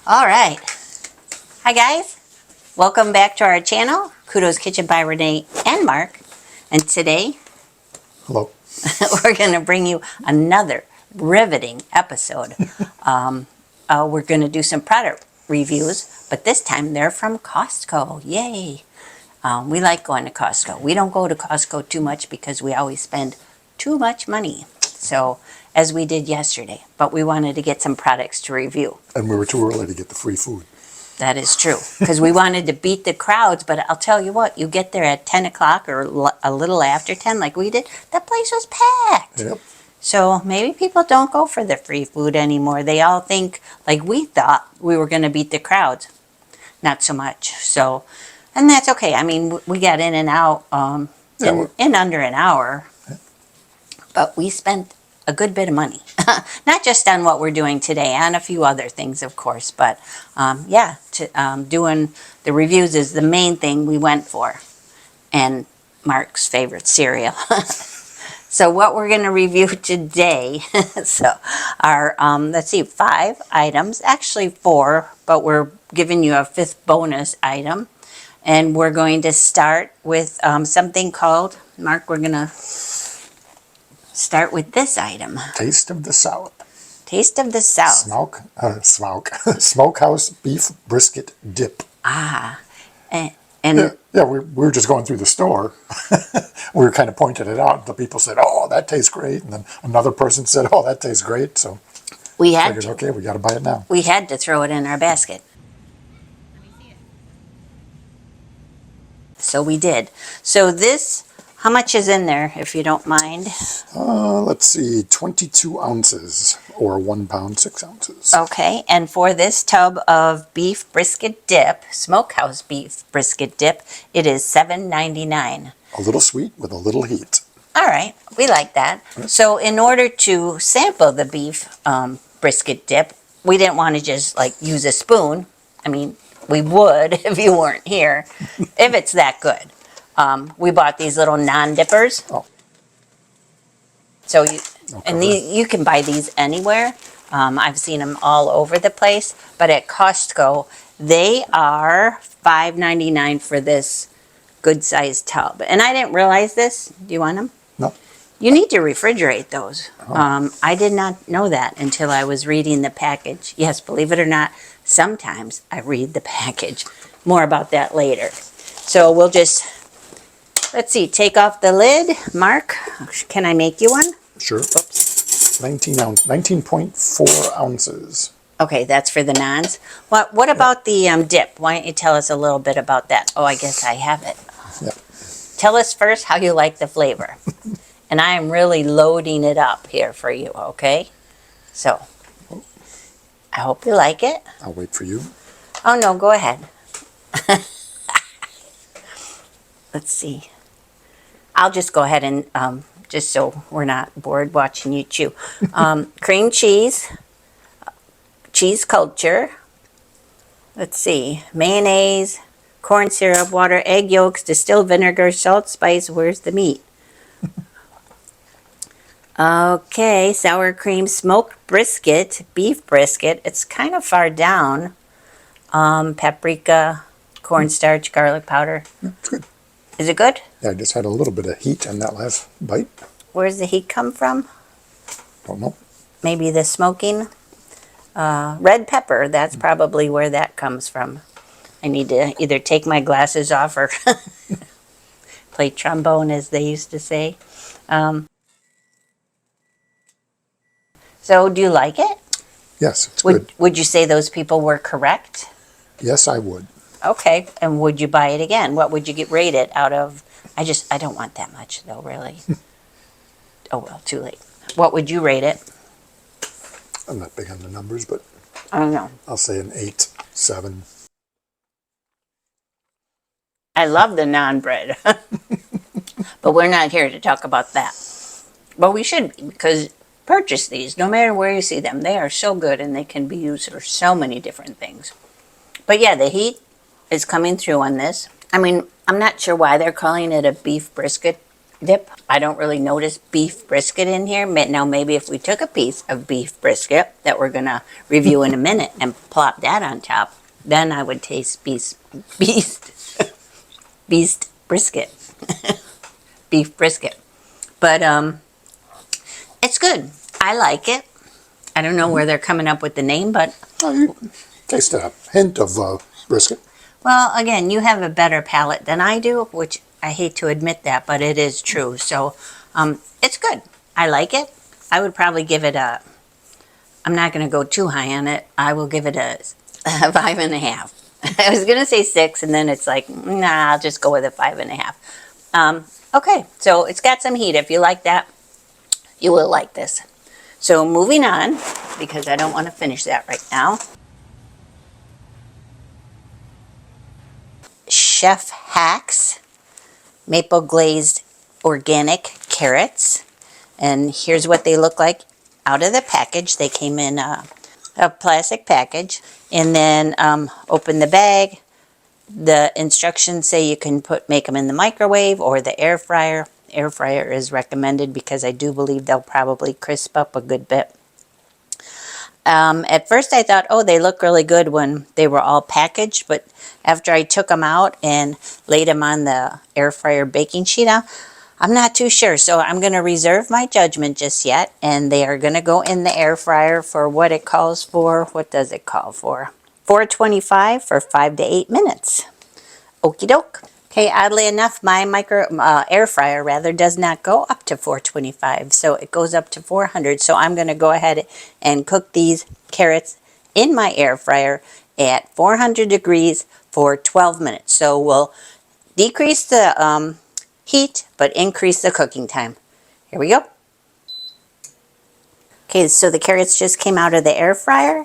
All right. Hi, guys. Welcome back to our channel, Kudos Kitchen by Renee and Mark. And today, Hello. we're going to bring you another riveting episode. We're going to do some product reviews, but this time they're from Costco. Yay. We like going to Costco. We don't go to Costco too much because we always spend too much money. So, as we did yesterday, but we wanted to get some products to review. And we were too early to get the free food. That is true, because we wanted to beat the crowds, but I'll tell you what, you get there at 10 o'clock or a little after 10 like we did, that place was packed. Yep. So maybe people don't go for the free food anymore. They all think, like we thought, we were going to beat the crowds. Not so much. So, and that's okay. I mean, we got in and out in under an hour, but we spent a good bit of money. Not just on what we're doing today, on a few other things, of course, but doing the reviews is the main thing we went for. And Mark's favorite cereal. So what we're going to review today, let's see, 5 items, actually 4, but we're giving you a 5th bonus item. And we're going to start with something called, Mark, we're going to start with this item. Taste of the South. Taste of the South. Smokehouse beef brisket dip. And we were just going through the store. We were kind of pointing it out. The people said, "Oh, that tastes great," and then another person said, "Oh, that tastes great." So we had figured, okay, we got to buy it now. We had to throw it in our basket. So we did. So this, how much is in there, if you don't mind? Let's see, 22 ounces, or 1 pound, 6 ounces. Okay, and for this tub of beef brisket dip, smokehouse beef brisket dip, it is $7.99. A little sweet with a little heat. All right, we like that. So in order to sample the beef brisket dip, we didn't want to just like use a spoon. I mean, we would if you weren't here, if it's that good. We bought these little non-dippers. Oh. So you can buy these anywhere. I've seen them all over the place. But at Costco, they are $5.99 for this good-sized tub. And I didn't realize this. Do you want them? No. You need to refrigerate those. Oh. I did not know that until I was reading the package. Yes, believe it or not, sometimes I read the package. More about that later. So we'll just... Let's see, take off the lid. Mark, can I make you one? Sure. Oops. 19.4 ounces. Okay, that's for the nons. What about the dip? Why don't you tell us a little bit about that? Oh, I guess I have it. Yeah. Tell us first how you like the flavor. And I am really loading it up here for you, okay? So, I hope you like it. I'll wait for you. Oh, no, go ahead. Let's see. I'll just go ahead and, just so we're not bored watching you chew. Cream cheese, cheese culture, let's see, mayonnaise, corn syrup, water, egg yolks, distilled vinegar, salt, spice. Where's the meat? Okay, sour cream, smoked brisket, beef brisket. It's kind of far down. Paprika, cornstarch, garlic powder. It's good. Is it good? Yeah, I just had a little bit of heat on that last bite. Where's the heat come from? Don't know. Maybe the smoking. Red pepper, that's probably where that comes from. I need to either take my glasses off or play trombone, as they used to say. So do you like it? Yes, it's good. Would you say those people were correct? Yes, I would. Okay, and would you buy it again? What would you rate it out of? I don't want that much though, really. Oh well, too late. What would you rate it? I'm not big on the numbers, but I don't know. I'll say an 8, 7. I love the naan bread, but we're not here to talk about that. But we should, because purchase these, no matter where you see them. They are so good and they can be used for so many different things. But yeah, the heat is coming through on this. I mean, I'm not sure why they're calling it a beef brisket. dip. I don't really notice beef brisket in here. Now maybe if we took a piece of beef brisket that we're gonna review in a minute and plop that on top, then I would taste beast brisket. Beef brisket. But it's good. I like it. I don't know where they're coming up with the name, but Oh, you taste a hint of brisket. well, again, you have a better palate than I do, which I hate to admit that, but it is true. So it's good. I like it. I would probably give it a, I'm not going to go too high on it. I will give it a 5.5. I was going to say 6, and then it's like, nah, I'll just go with a 5.5. Okay, so it's got some heat. If you like that, you will like this. So moving on, because I don't want to finish that right now. Chef Hacks maple glazed organic carrots, and here's what they look like out of the package. They came in a plastic package, and then open the bag. The instructions say you can make them in the microwave or the air fryer. Air fryer is recommended because I do believe they'll probably crisp up a good bit. At first I thought, oh, they look really good when they were all packaged, but after I took them out and laid them on the air fryer baking sheet, I'm not too sure. So I'm going to reserve my judgment just yet, and they are going to go in the air fryer for what it calls for. What does it call for? 425 for 5 to 8 minutes. Okie doke. Okay, oddly enough, my air fryer rather does not go up to 425, so it goes up to 400. So I'm going to go ahead and cook these carrots in my air fryer at 400 degrees for 12 minutes. So we'll decrease the heat, but increase the cooking time. Here we go. Okay, so the carrots just came out of the air fryer,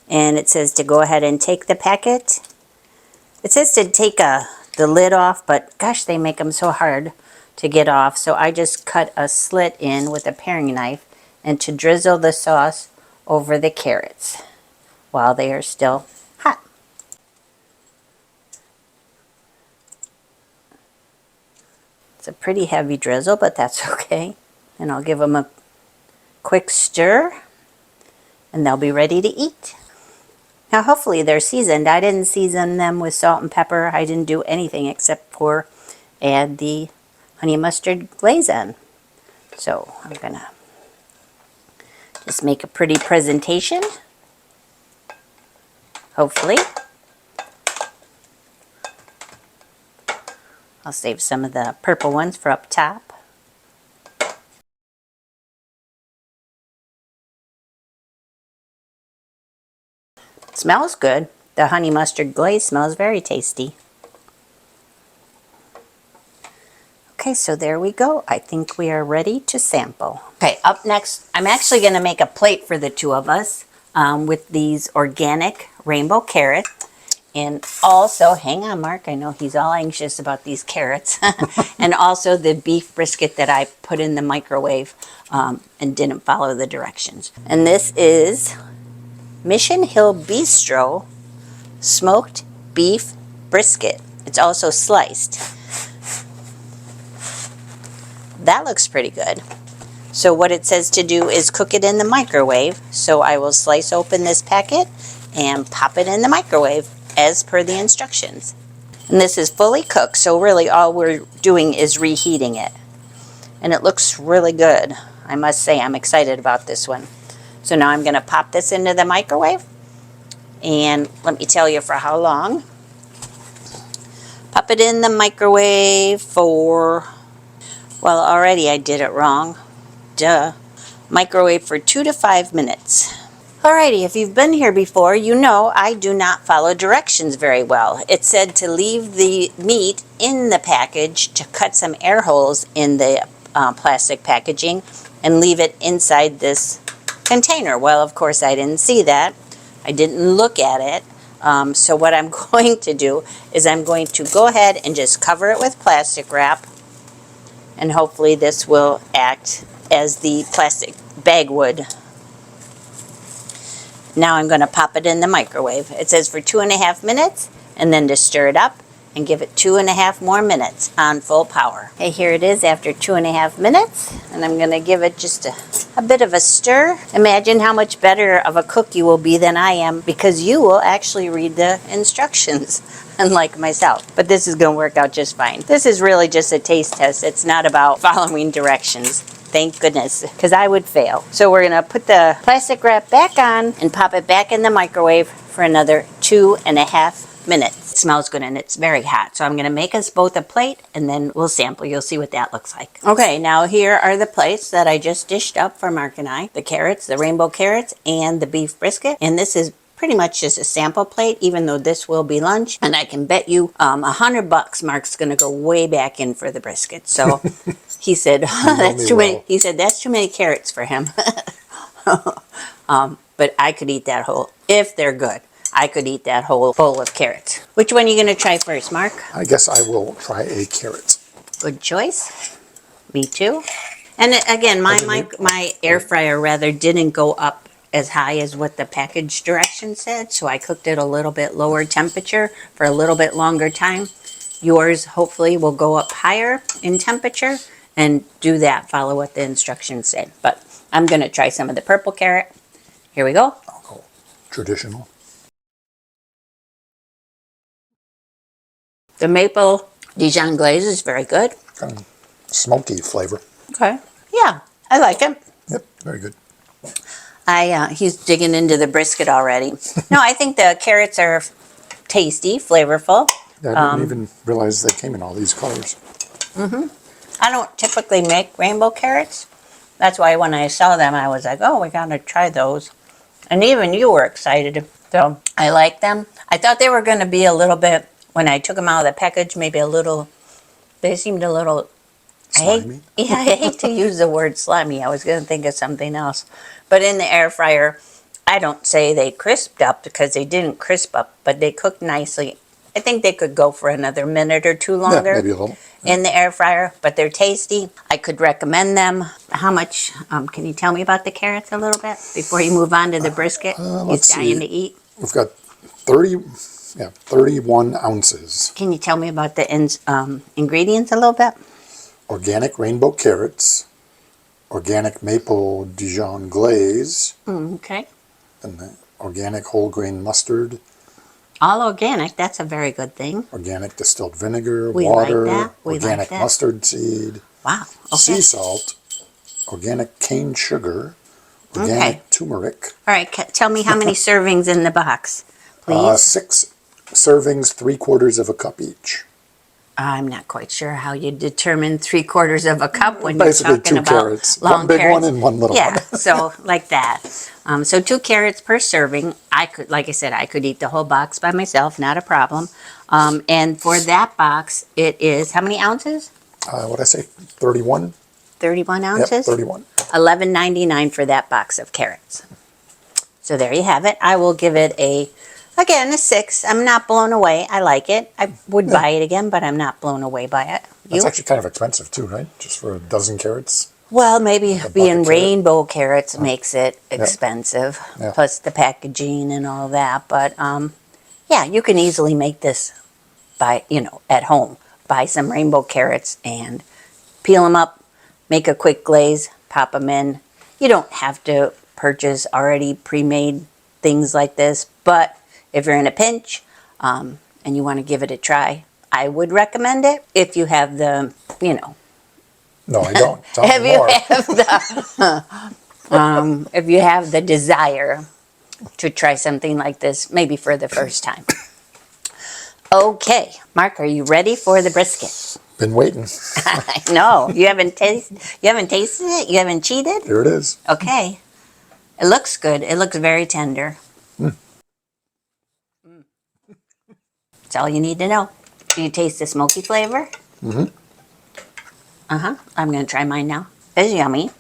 and it says to go ahead and take the packet. It says to take the lid off, but gosh, they make them so hard to get off. So I just cut a slit in with a paring knife and to drizzle the sauce over the carrots while they are still hot. It's a pretty heavy drizzle, but that's okay. And I'll give them a quick stir, and they'll be ready to eat. Now hopefully they're seasoned. I didn't season them with salt and pepper. I didn't do anything except for add the honey mustard glaze on. So I'm gonna just make a pretty presentation, hopefully. I'll save some of the purple ones for up top. Smells good. The honey mustard glaze smells very tasty. Okay, so there we go. I think we are ready to sample. Okay, up next, I'm actually going to make a plate for the two of us with these organic rainbow carrots. And also, hang on, Mark, I know he's all anxious about these carrots. And also the beef brisket that I put in the microwave and didn't follow the directions. And this is Mission Hill Bistro smoked beef brisket. It's also sliced. That looks pretty good. So what it says to do is cook it in the microwave. So I will slice open this packet and pop it in the microwave as per the instructions. And this is fully cooked, so really all we're doing is reheating it. And it looks really good. I must say I'm excited about this one. So now I'm going to pop this into the microwave, and let me tell you for how long. Pop it in the microwave for, well, already I did it wrong. Duh. Microwave for 2 to 5 minutes. Alrighty, if you've been here before, you know I do not follow directions very well. It said to leave the meat in the package, to cut some air holes in the plastic packaging, and leave it inside this container. Well, of course, I didn't see that. I didn't look at it. So what I'm going to do is I'm going to go ahead and just cover it with plastic wrap, and hopefully this will act as the plastic bag would. Now I'm going to pop it in the microwave. It says for 2.5 minutes, and then to stir it up and give it 2.5 more minutes on full power. Okay, here it is after 2.5 minutes, and I'm going to give it just a bit of a stir. Imagine how much better of a cook you will be than I am, because you will actually read the instructions, unlike myself. But this is going to work out just fine. This is really just a taste test. It's not about following directions. Thank goodness, because I would fail. So we're going to put the plastic wrap back on and pop it back in the microwave for another 2.5 minutes. It smells good and it's very hot. So I'm going to make us both a plate and then we'll sample. You'll see what that looks like. Okay, now here are the plates that I just dished up for Mark and I. The carrots, the rainbow carrots, and the beef brisket. And this is pretty much just a sample plate, even though this will be lunch. And I can bet you $100 Mark's going to go way back in for the brisket. So he said, that's too many. He said, that's too many carrots for him. But I could eat that whole, if they're good. I could eat that whole bowl of carrots. Which one are you going to try first, Mark? I guess I will try a carrot. Good choice. Me too. And again, my air fryer rather didn't go up as high as what the package directions said, so I cooked it a little bit lower temperature for a little bit longer time. Yours hopefully will go up higher in temperature, and do that, follow what the instructions said. But I'm going to try some of the purple carrot. Here we go. I'll go traditional. The maple Dijon glaze is very good. Kind of smoky flavor. Okay. Yeah, I like it. Yep, very good. He's digging into the brisket already. No, I think the carrots are tasty, flavorful. Yeah, I didn't even realize they came in all these colors. I don't typically make rainbow carrots. That's why when I saw them, I was like, oh, we gotta try those. And even you were excited. So I like them. I thought they were going to be a little bit, when I took them out of the package, maybe a little, they seemed a little, Slimy? I hate to use the word slimy. I was going to think of something else. But in the air fryer, I don't say they crisped up, because they didn't crisp up, but they cooked nicely. I think they could go for another minute or two longer. Yeah, maybe a little. In the air fryer, but they're tasty. I could recommend them. How much, can you tell me about the carrots a little bit before you move on to the brisket? He's dying to eat. We've got 31 ounces. Can you tell me about the ingredients a little bit? Organic rainbow carrots, organic maple Dijon glaze, Okay. and the organic whole grain mustard, All organic. That's a very good thing. organic distilled vinegar, We water, like that. We organic like that. mustard seed, Wow. Okay. sea salt, organic cane sugar, organic turmeric. All right. Tell me how many servings in the box, please. 6 servings, 3/4 of a cup each. I'm not quite sure how you determine 3/4 of a cup when Basically you're talking 2 about carrots. long One big carrots. one and one little Yeah, one. so like that. So 2 carrots per serving. I could, like I said, I could eat the whole box by myself, not a problem. And for that box, it is how many ounces? What'd I say? 31? 31 Yep, ounces. 31. $11.99 for that box of carrots. So there you have it. I will give it a 6. I'm not blown away. I like it. I would buy it again, but I'm not blown away by it. That's You? actually kind of expensive too, right? Just for a dozen carrots. Well, maybe bucket being carrot. rainbow carrots makes it expensive, Yeah. plus the packaging and all that. But yeah, you can easily make this at home. Buy some rainbow carrots and peel them up, make a quick glaze, pop them in. You don't have to purchase already pre-made things like this, but if you're in a pinch and you want to give it a try, I would recommend it if you have the, No, I don't. Tell if me you more. have the, if you have the desire to try something like this, maybe for the first time. Okay, Mark, are you ready for the brisket? Been waiting. I know you haven't tasted it. You haven't cheated. Here it is. Okay, it looks good. It looks very tender. That's all you need to know. Do you taste the smoky flavor? I'm going to try mine now. It's yummy.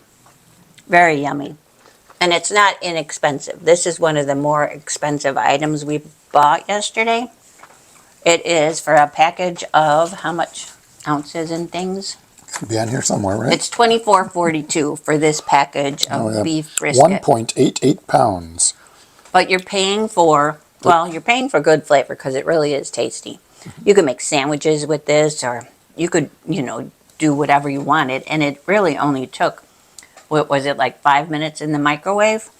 Very yummy. And it's not inexpensive. This is one of the more expensive items we bought yesterday. It is for a package of how much ounces and things? It'll be on here somewhere, right? It's $24.42 for this package of beef brisket. 1.88 pounds. But you're paying for, you're paying for good flavor because it really is tasty. You could make sandwiches with this, or you could, do whatever you wanted. And it really only took, what was it, like 5 minutes in the microwave?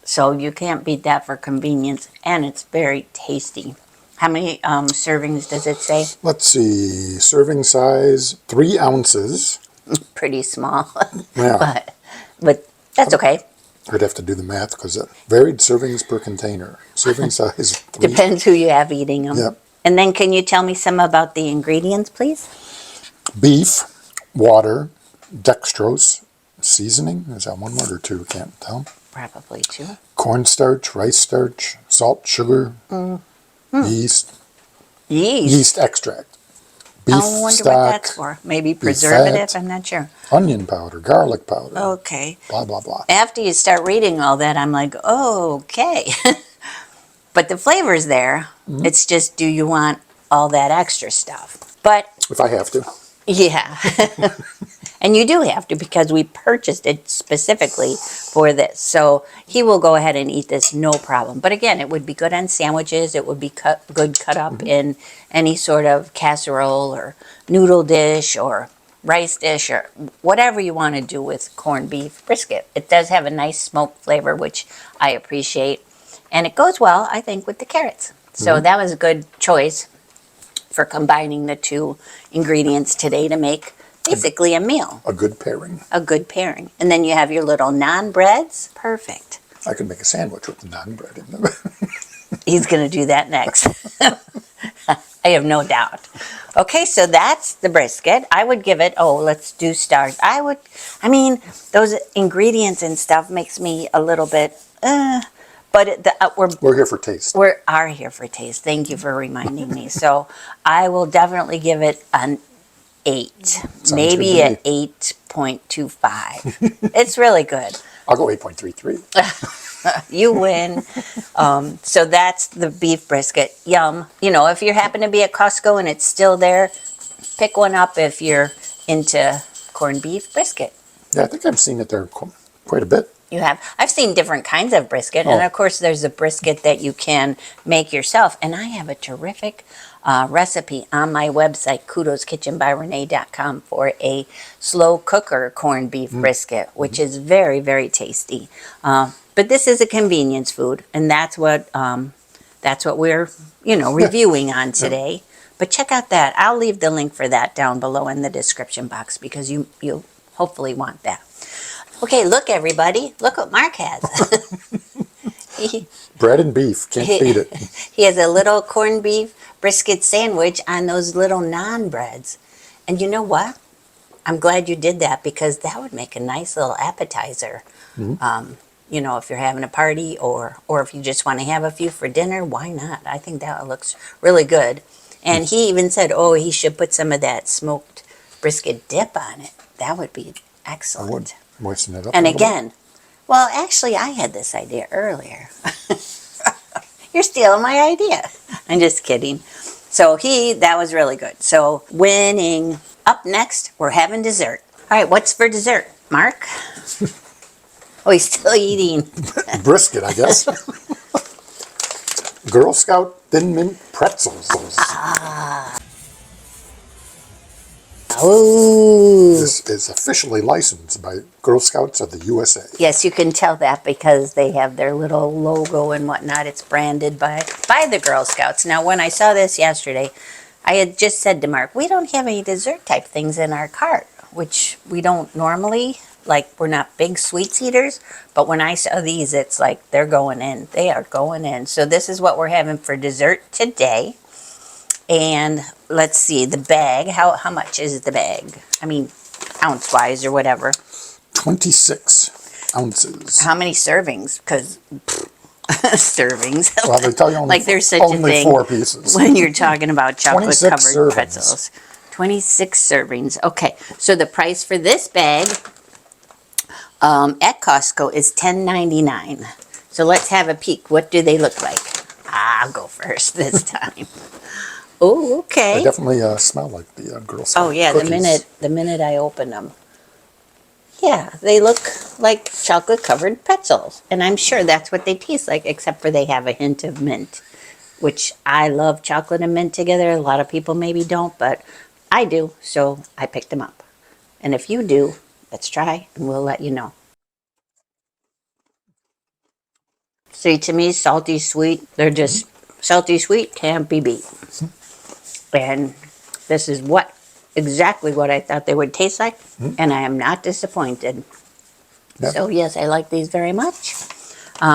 So you can't beat that for convenience, and it's very tasty. How many servings does it say? Let's see, serving size 3 ounces. Pretty small, Yeah, but that's okay. I'd have to do the math because varied servings per container. Serving size 3. Depends who you have eating them. Yep. And then can you tell me some about the ingredients, please? Beef, water, dextrose, seasoning. Is that one word or two? Can't tell. Probably two. Cornstarch, rice starch, salt, sugar, yeast, yeast extract. Beef I wonder stock, what that's for. Maybe preservative? fat, I'm not sure. onion powder, garlic powder, Okay. blah, blah, blah. After you start reading all that, I'm like, oh, okay. But the flavor's there. It's just, do you want all that extra stuff? But If I have to. yeah. And you do have to, because we purchased it specifically for this. So he will go ahead and eat this, no problem. But again, it would be good on sandwiches. It would be cut up in any sort of casserole or noodle dish or rice dish or whatever you want to do with corned beef brisket. It does have a nice smoke flavor, which I appreciate. And it goes well, I think, with the carrots. So that was a good choice for combining the two ingredients today to make basically a meal. A good pairing. A good pairing. And then you have your little naan breads. Perfect. I could make a sandwich with the naan bread in them. He's going to do that next. I have no doubt. Okay, so that's the brisket. I would give it, let's do stars. Those ingredients and stuff makes me a little bit, but We're here for taste. we are here for taste. Thank you for reminding me. So I will definitely give it an 8, maybe good an 8.25. It's really good. I'll go 8.33. You win. So that's the beef brisket. Yum. If you happen to be at Costco and it's still there, pick one up if you're into corned beef brisket. Yeah, I think I've seen it there quite a bit. You have. I've seen different kinds of brisket, and of course there's a brisket that you can make yourself. And I have a terrific recipe on my website, kudoskitchenbyrenee.com, for a slow cooker corned beef brisket, which is very, very tasty. But this is a convenience food, and that's what we're reviewing on today. But check out that. I'll leave the link for that down below in the description box, because you hopefully want that. Okay, look everybody. Look what Mark has. Bread and beef. Can't beat it. He has a little corned beef brisket sandwich on those little naan breads. And you know what? I'm glad you did that, because that would make a nice little appetizer. If you're having a party or if you just want to have a few for dinner, why not? I think that looks really good. And he even said, he should put some of that smoked brisket dip on it. That would be excellent. I would moisten it up. And again, well, actually, I had this idea earlier. You're stealing my idea. I'm just kidding. So that was really good. So winning. Up next, we're having dessert. All right, what's for dessert, Mark? He's still eating. Brisket, I guess. Girl Scout Thin Mint Pretzels. Oh. This is officially licensed by Girl Scouts of the USA. Yes, you can tell that because they have their little logo and whatnot. It's branded by the Girl Scouts. Now, when I saw this yesterday, I had just said to Mark, we don't have any dessert type things in our cart, which we don't normally. Like, we're not big sweets eaters, but when I saw these, it's like they're going in. They are going in. So this is what we're having for dessert today. And let's see, the bag. How much is the bag? Ounce-wise or whatever. 26 ounces. How many servings? Because servings. Well, they tell you only, like there's such only a thing 4 pieces. when you're talking about chocolate-covered servings. pretzels. 26 servings. Okay, so the price for this bag at Costco is $10.99. So let's have a peek. What do they look like? I'll go first this time. Oh, okay. They definitely smell like the Girl Scout cookies. the minute I open them. Yeah, they look like chocolate-covered pretzels. And I'm sure that's what they taste like, except for they have a hint of mint. which I love chocolate and mint together. A lot of people maybe don't, but I do, so I picked them up. And if you do, let's try and we'll let you know. See, to me, salty, sweet, they're just salty, sweet, can't be beat. And this is exactly what I thought they would taste like, and I am not disappointed. Yep. So yes, I like these very much.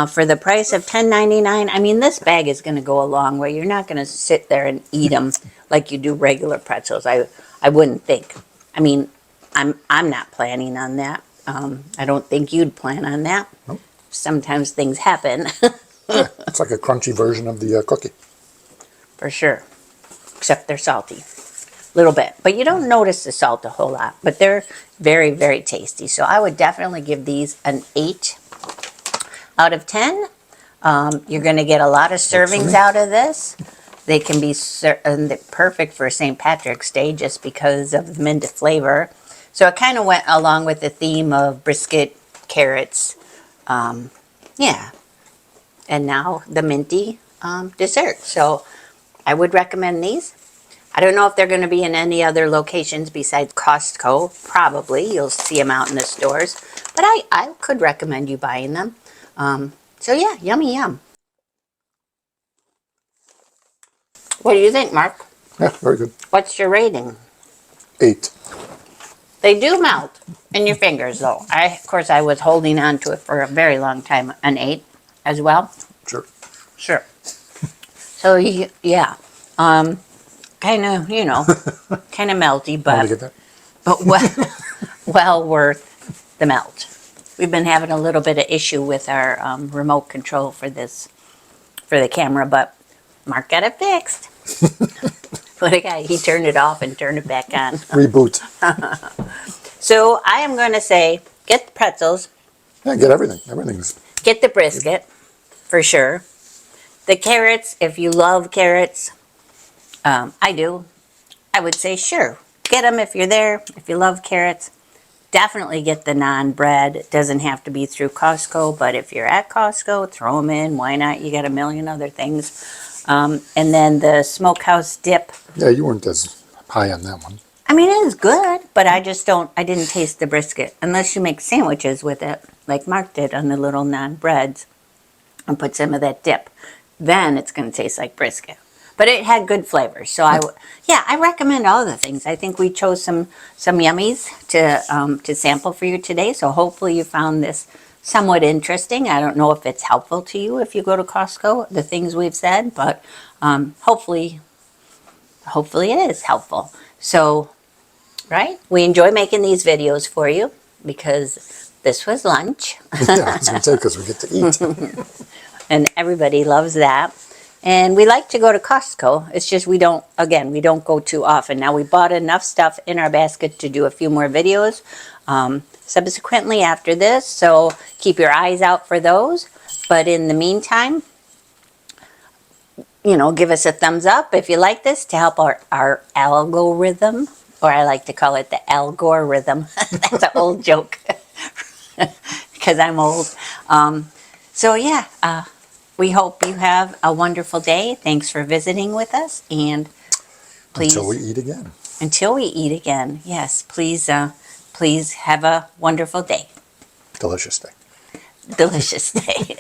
For the price of $10.99, I mean, this bag is going to go a long way. You're not going to sit there and eat them like you do regular pretzels. I wouldn't think. I mean, I'm not planning on that. I don't think you'd plan on that. Nope. Sometimes things happen. Yeah, it's like a crunchy version of the cookie. For sure. Except they're salty. Little bit. But you don't notice the salt a whole lot. But they're very, very tasty. So I would definitely give these an 8 out of 10. You're going to get a lot of servings out of this. They can be perfect for St. Patrick's Day just because of the mint flavor. So it kind of went along with the theme of brisket, carrots. Yeah. And now the minty dessert. So I would recommend these. I don't know if they're going to be in any other locations besides Costco. Probably. You'll see them out in the stores. But I could recommend you buying them. So yeah, yummy yum. What do you think, Mark? Yeah, very good. What's your rating? 8. They do melt in your fingers, though. Of course, I was holding on to it for a very long time. An 8 as well? Sure. Sure. So, yeah. Kind of, kind of melty, Want to get that? but well worth the melt. We've been having a little bit of issue with our remote control for the camera, but Mark got it fixed. What a guy. He turned it off and turned it back on. Reboot. So I am going to say, get the pretzels. Yeah, get everything. Everything's... Get the brisket, for sure. The carrots, if you love carrots, I do. I would say, sure. Get them if you're there. If you love carrots, definitely get the non-bread. It doesn't have to be through Costco, but if you're at Costco, throw them in. Why not? You got a million other things. And then the smokehouse dip. Yeah, you weren't as high on that one. I mean, it is good, but I didn't taste the brisket. Unless you make sandwiches with it, like Mark did on the little non-breads, and put some of that dip. Then it's going to taste like brisket. But it had good flavors. So I recommend all the things. I think we chose some yummies to sample for you today. So hopefully you found this somewhat interesting. I don't know if it's helpful to you if you go to Costco, the things we've said, but hopefully it is helpful. So, right? We enjoy making these videos for you because this was lunch. Yeah, I was going to say, because we get to eat. And everybody loves that. And we like to go to Costco. It's just we don't go too often. Now, we bought enough stuff in our basket to do a few more videos subsequently after this. So keep your eyes out for those. But in the meantime, give us a thumbs up if you like this to help our algorithm. Or I like to call it the algorithm. That's an old joke. Because I'm old. So yeah, we hope you have a wonderful day. Thanks for visiting with us, and please Until we eat again. Until we eat again, yes. Please have a wonderful day. Delicious day. Delicious day.